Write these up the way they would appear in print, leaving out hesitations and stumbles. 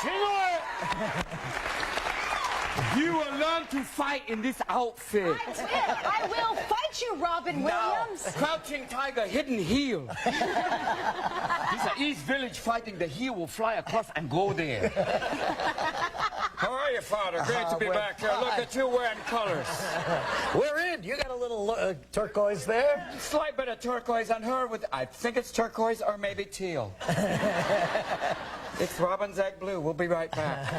Senor! You will learn to fight in this outfit. I will fight you, Robin Williams. Now, crouching tiger, hidden heel. These are East Village fighting. The heel will fly across and go there. How are you, Father? Great to be back here. Look at you wearing colors. We're in. You got a little turquoise there. Slight bit of turquoise on her with, I think it's turquoise or maybe teal. It's Robin's egg blue. We'll be right back.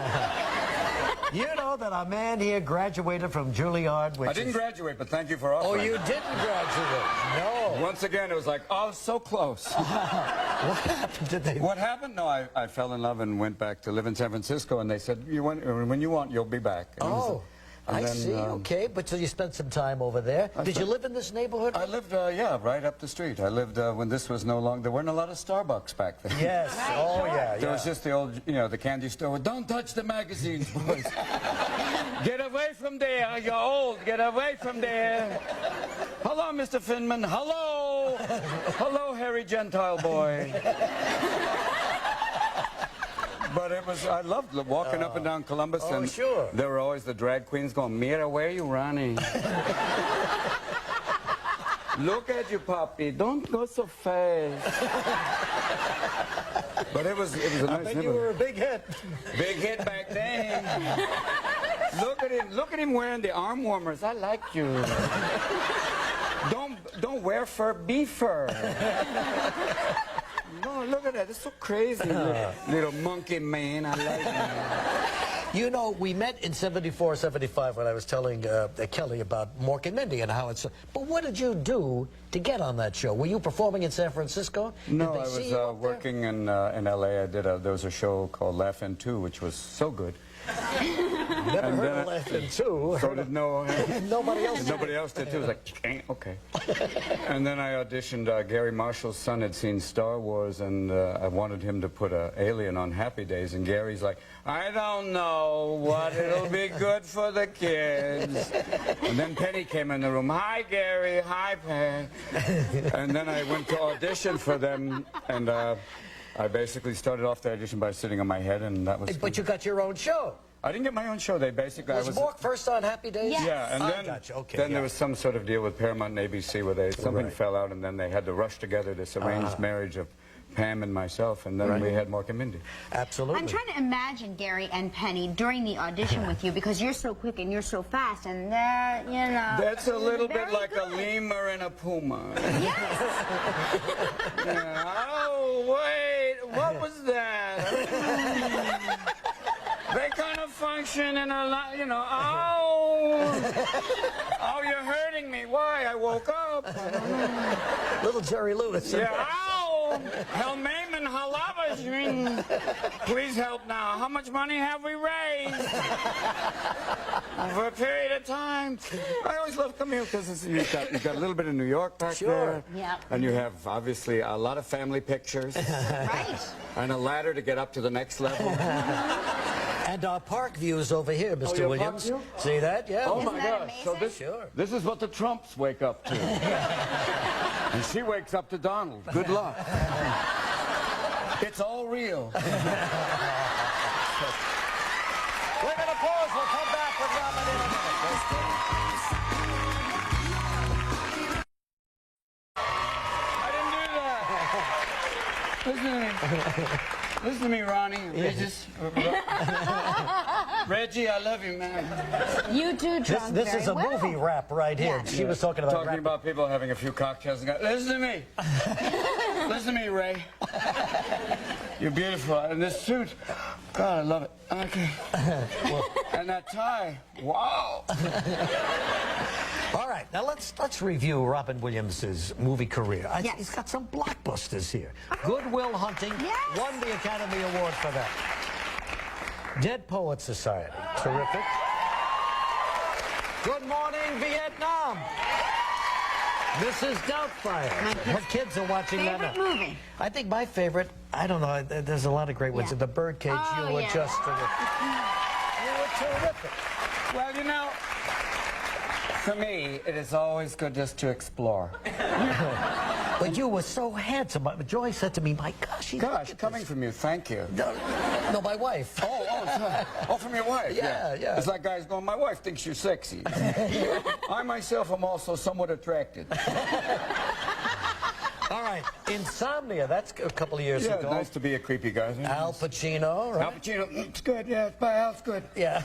You know that our man here graduated from Juilliard, which I didn't graduate, but thank you for offering. Oh, you didn't graduate? No. Once again, it was like, oh, so close. What happened? Did they? What happened? No, I fell in love and went back to live in San Francisco, and they said, when you want, you'll be back. And I see. Okay, but so you spent some time over there. Did you live in this neighborhood? I lived, yeah, right up the street. I lived when this was no longer. There weren't a lot of Starbucks back then. Yes. Right, oh, sure. yeah. There was just the old, the candy store. Don't touch the magazines, boys. Get away from there. You're old. Get away from there. Hello, Mr. Finman. Hello. Hello, hairy Gentile boy. But it was, I loved walking up and down Columbus. Oh, and sure. There were always the drag queens going, Mira, where are you running? Look at you, puppy. Don't go so fast. But it was a nice I bet you were a big hit. Big hit back then. Look at him wearing the arm warmers. I like you. Don't wear fur, be fur. No, look at that. It's so crazy. Little monkey man. I like him. You know, we met in 74, 75 when I was telling Kelly about Mork and Mindy and how it's... But what did you do to get on that show? Were you performing in San Francisco? No, I was working in L.A. There was a show called Laugh-In 2, which was so good. Never heard of Laugh-In 2. So did Nobody else did. Nobody else did too. It was like, okay. And then I auditioned. Gary Marshall's son had seen Star Wars, and I wanted him to put an alien on Happy Days. And Gary's like, I don't know what it'll be good for the kids. And then Penny came in the room. Hi, Gary. Hi, Penny. And then I went to audition for them, and I basically started off the audition by sitting on my head, and that was... But you got your own show. I didn't get my own show. They basically... Was Mork first on Happy Days? Yes. Yeah, and then, there was some sort of deal with Paramount and ABC where something fell out, and then they had to rush together this arranged marriage of Pam and myself, and then we had Mork and Mindy. Absolutely. I'm trying to imagine Gary and Penny during the audition with you because you're so quick and you're so fast, and they're, That's a little bit very like good. a lemur and a puma. Yes. Yeah. Oh, wait, what was that? They kind of function in a lot, oh, you're hurting me. Why? I woke up. Little Jerry Lewis. Yeah, ow! Helmaiman Halabashrin. Please help now. How much money have we raised? For a period of time. I always love coming here because you've got a little bit of New York back there. Yeah. And you have, obviously, a lot of family pictures. Right. And a ladder to get up to the next level. And our park views over here, Mr. your Williams. park view? See that? Yeah. Oh, Isn't my that gosh. So amazing? this is what the Trumps wake up to. And she wakes up to Donald. Good luck. It's all real. We're going to pause. We'll come back with Robin in a minute. I didn't do that. Listen to me, Ronnie. Reggie, I love you, man. You do drunk This is a very well. movie rap right here. Yeah. She was talking about Talking about people having a few cocktails and go, listen to me. Listen to me, Ray. You're beautiful. And this suit, God, I love it. Okay. And that tie, wow. All right, now let's review Robin Williams' movie career. Yes. He's got some blockbusters here. Good Will Hunting won the Academy Award for that. Dead Poets Society, terrific. Good Morning, Vietnam. Mrs. Doubtfire. What kids are watching that now? Favorite movie? I think my favorite, I don't know, there's a lot of great ones. Yeah. The Birdcage, Oh, you were yeah. just terrific. You were terrific. Well, for me, it is always good just to explore. But you were so handsome. Joy said to me, my gosh, he's Gosh, coming from you, thank you. No, my wife. Oh, from your wife? Yeah. It's like guys going, my wife thinks you're sexy. I myself am also somewhat attracted. All right, Insomnia, that's a couple of years Yeah, ago. nice to be a creepy guy. Al Pacino, right? Al Pacino, it's good, yeah, Al's good. Yeah.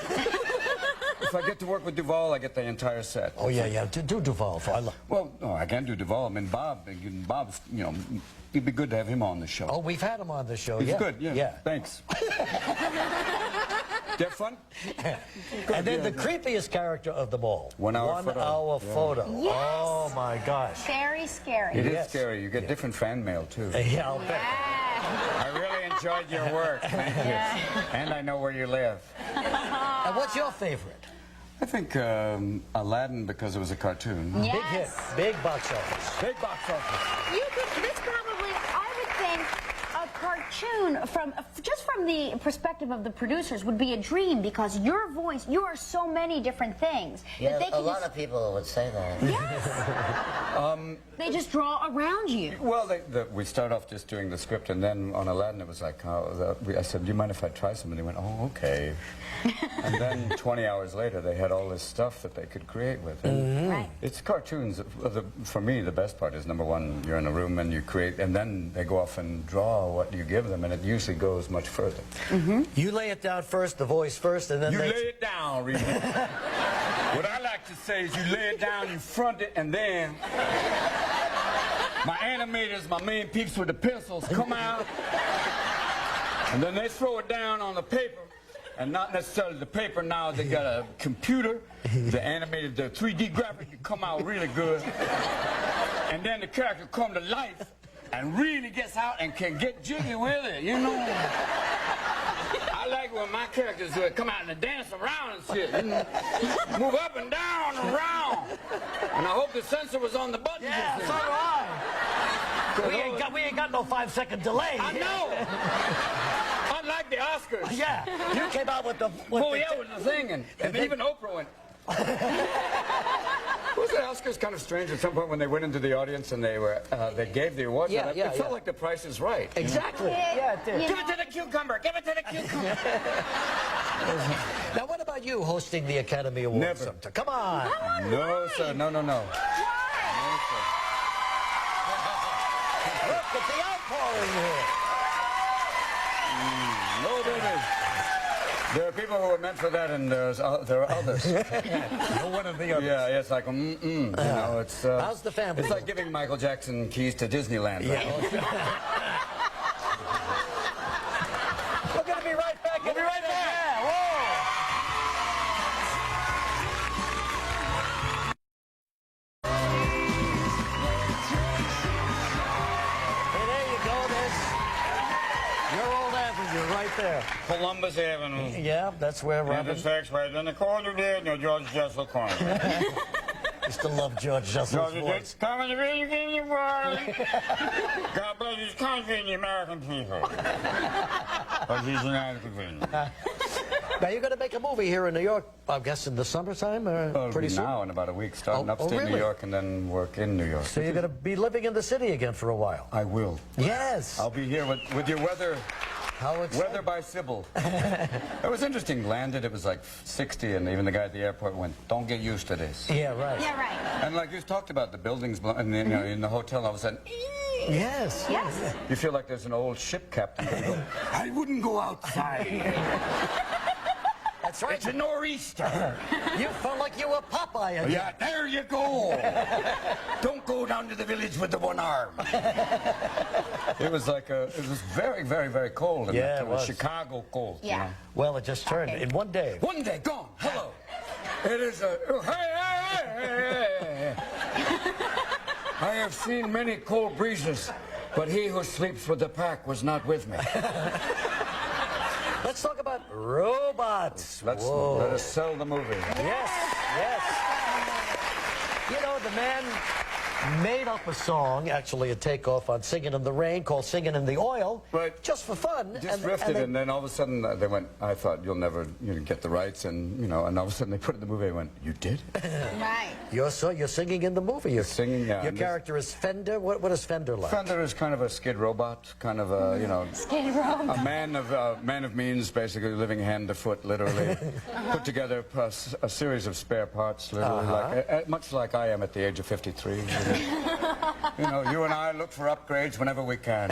If I get to work with Duvall, I get the entire set. Oh, yeah. Do Duvall. I love. Well, no, I can't do Duvall. I mean, Bob's, you know, it'd be good to have him on the show. Oh, we've had him on the show. He's Yeah. good, yeah. Thanks. Did you have fun? And then the creepiest character of them all. 1 hour 1 photo. hour Yeah. photo. Yes. Oh, my gosh. Very scary. It is Yes. scary. You get different fan mail, too. Yeah, I'll bet. Yeah. I really enjoyed your work. Thank you. And I know where you live. And what's your favorite? I think Aladdin, because it was a cartoon. Yes. Big hit. Big box office. Big box office. You could, this probably, I would think, a cartoon just from the perspective of the producers would be a dream because your voice, you are so many different things. Yeah, that they a can lot of people would say that. Yes. They just draw around you. Well, we start off just doing the script, and then on Aladdin it was like, I said, do you mind if I try some? And they went, oh, okay. And then 20 hours later, they had all this stuff that they could create with. And Right. it's cartoons. For me, the best part is, number one, you're in a room and you create, and then they go off and draw what you give them, and it usually goes much further. You lay it down first, the voice first, and then You they... lay it down, Rita. What I like to say is you lay it down, you front it, and then my animators, my main peeps with the pencils come out, and then they throw it down on the paper, and not necessarily the paper now, they got a computer, the animated, the 3D graphic can come out really good, and then the character come to life and really gets out and can get jiggy with it, you know. I like when my characters come out and they dance around and shit. You know? Move up and down and around. And I hope the sensor was on the button. Yeah, just so then. do I. We ain't got no 5-second delay. I know. Unlike the Oscars. Yeah, you came out with the... Oh, yeah, with the thing. And even Oprah went. Was the Oscars kind of strange at some point when they went into the audience and they gave the awards? Yeah, it yeah, felt yeah. like The Price is Right. you know? Exactly. Yeah, it did. You Give it to the cucumber. Give it to the cucumber. Now, what about you hosting the Academy Awards? Never. sometime? Come on. No, sir. No. Look at the outpouring here. No, baby. There are people who are meant for that, and there are others. No one of the others. Yeah, it's like, you know, it's... How's the family? It's like giving Michael Jackson keys to Disneyland. Yeah. We're going to be right back. We'll be right back. Yeah, whoa. Hey, there you go. There's your old avenue right there. Columbus Avenue. Yeah, that's where Robin Intersects right in the corner there, no George Jessel corner. used to love George Russell's voice. Come in the video game, you world. God bless this country and the American people. But he's United Kingdom. Now, you're going to make a movie here in New York, I guess, in the summertime, or pretty soon? Now, in about a week, starting Oh, upstate really? New York and then work in New York. So you're going to be living in the city again for a while? I will. Yes. I'll be here with your weather. How exciting. Weather by Sybil. It was interesting. Landed, it was like 60, and even the guy at the airport went, "Don't get used to this." Yeah, right. Yeah, right. And like you talked about the buildings, and then, you know, in the hotel, all of a sudden, Yes. Yes. you feel like there's an old ship captain. Who goes, I wouldn't go outside. That's right. It's a nor'easter. You felt like you were Popeye again. Yeah, there you go. Don't go down to the village with the one arm. It was like it was very, very, very cold. Yeah, it was Chicago cold. you Yeah. know. Well, it just turned in one day. One day, gone. Hello. It is a. Hey. I have seen many cold breezes, but he who sleeps with the pack was not with me. Let's talk about robots. Let Whoa. us sell the movie. Yes, yes. You know, the man made up a song, actually a takeoff on Singing in the Rain, called Singing in the Oil, Right. just for fun. Just riffed it, and then all of a sudden they went, I thought, you'll never get the rights, and, and all of a sudden they put it in the movie, I went, you did? Right. You're singing in the movie. You're singing, yeah. Your and this- character is Fender. What is Fender like? Fender is kind of a skid robot, kind of a, Skid row. a man of means, basically living hand to foot, literally. Put together a series of spare parts, literally, much like I am at the age of 53. You and I look for upgrades whenever we can.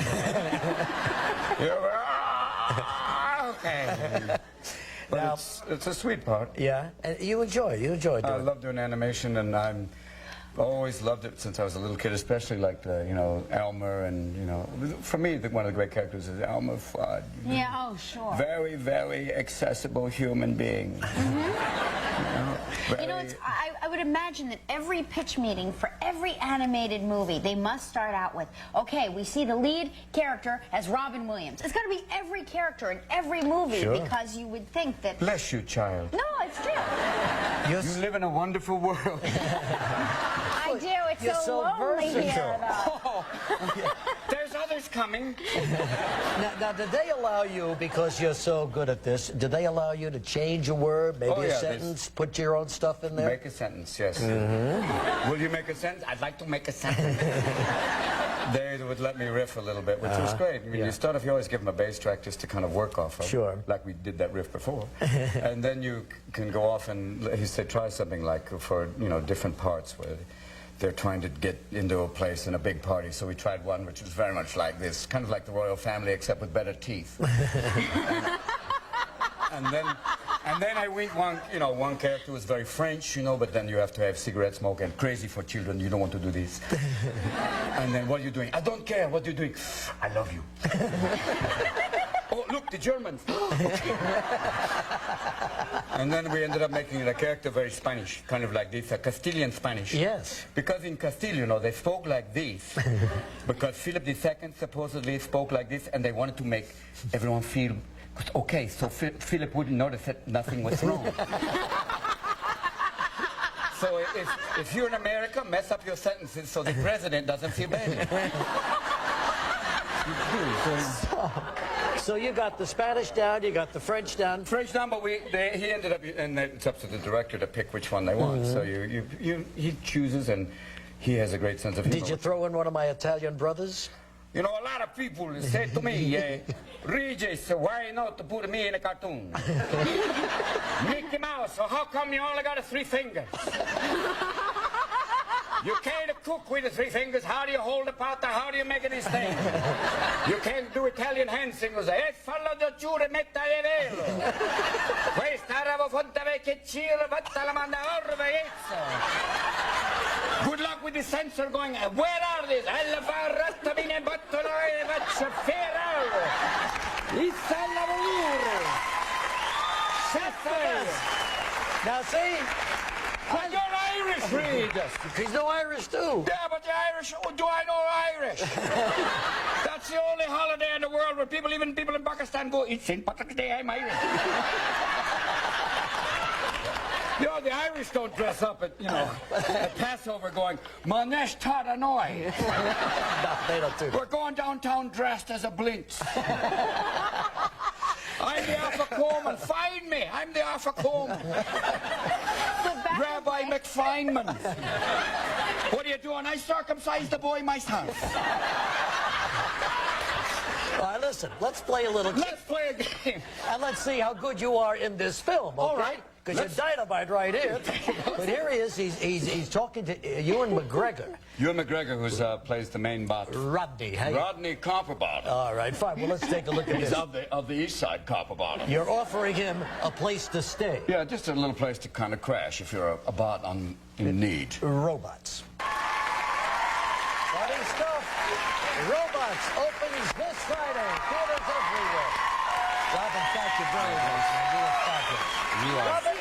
Okay. But Now- it's a sweet part. Yeah, and you enjoy doing I it. love doing animation, and I'm always loved it since I was a little kid, especially like Elmer, and for me one of the great characters is Elmer Fudd. Yeah, oh, sure. Very, very accessible human being. I would imagine that every pitch meeting for every animated movie, they must start out with, okay, we see the lead character as Robin Williams. It's got to be every character in every movie, Sure. because you would think that... Bless you, child. No, it's true. You live in a wonderful world. I do. It's You're so so lonely here, versatile. though. There's others coming. Now, did they allow you, because you're so good at this, did they allow you to change a word, maybe Oh, a yeah, sentence, put your own stuff in there? Make a sentence, yes. Will you make a sentence? I'd like to make a sentence. They would let me riff a little bit, which was great. I mean, you start off, you always give them a bass track just to kind of work off of. Sure. Like we did that riff before. And then you can go off and, he said, try something like for, different parts where they're trying to get into a place in a big party. So we tried one which was very much like this, kind of like the royal family, except with better teeth. And then I went one character was very French, but then you have to have cigarette smoke and crazy for children. You don't want to do this. And then what are you doing? I don't care. What are you doing? I love you. Oh, look, the Germans. And then we ended up making it a character very Spanish, kind of like this, a Castilian Spanish. Yes. Because in Castile, they spoke like this. Because Philip II supposedly spoke like this, and they wanted to make everyone feel, okay, so Philip wouldn't notice that nothing was wrong. So if you're in America, mess up your sentences so the president doesn't feel bad. So you got the Spanish down, you got the French down. French down, but he ended up, and it's up to the director to pick which one they want. So he chooses, and he has a great sense of humor. Did you throw in one of my Italian brothers? A lot of people say to me, Regis, why not put me in a cartoon? Mickey Mouse, so how come you only got 3 fingers? You can't cook with the 3 fingers. How do you hold the pot? How do you make any stain? You can't do Italian hand signals. E fallo da giù e metta le velo. Questa ravo fonte vecchia ciro, fatta la manda orveghezza. Good luck with the sensor going, where are these? Alla barratta mine bottolo e faccia ferraro. Issa la volure. Now see, But you're Irish, Reed. he's no Irish too. Yeah, but the Irish, do I know Irish? That's the only holiday in the world where even people in Pakistan go, it's St. Patrick's Day, I'm Irish. The Irish don't dress up at Passover going, Manesh Taranoi. No, they don't do that. We're going downtown dressed as a blinks. I'm the Afro-Coleman. Find me. I'm the Afro-Coleman. Rabbi McFeynman. What are you doing? I circumcised the boy myself. All right, listen, let's play a little game. Let's play a game. And let's see how good you are in this film, okay? All right. Because you're dynamite right here. But here he is, he's talking to Ewan McGregor. Ewan McGregor, who plays the main bot. Rodney, hey? Rodney Copperbottom. All right, fine. Well, let's take a look at He's this. of the east side Copperbottom. You're offering him a place to stay. Yeah, just a little place to kind of crash if you're a bot in need. Robots. Funny stuff. Robots opens this Friday. Theaters everywhere. Robin, thank you very much. You are fabulous.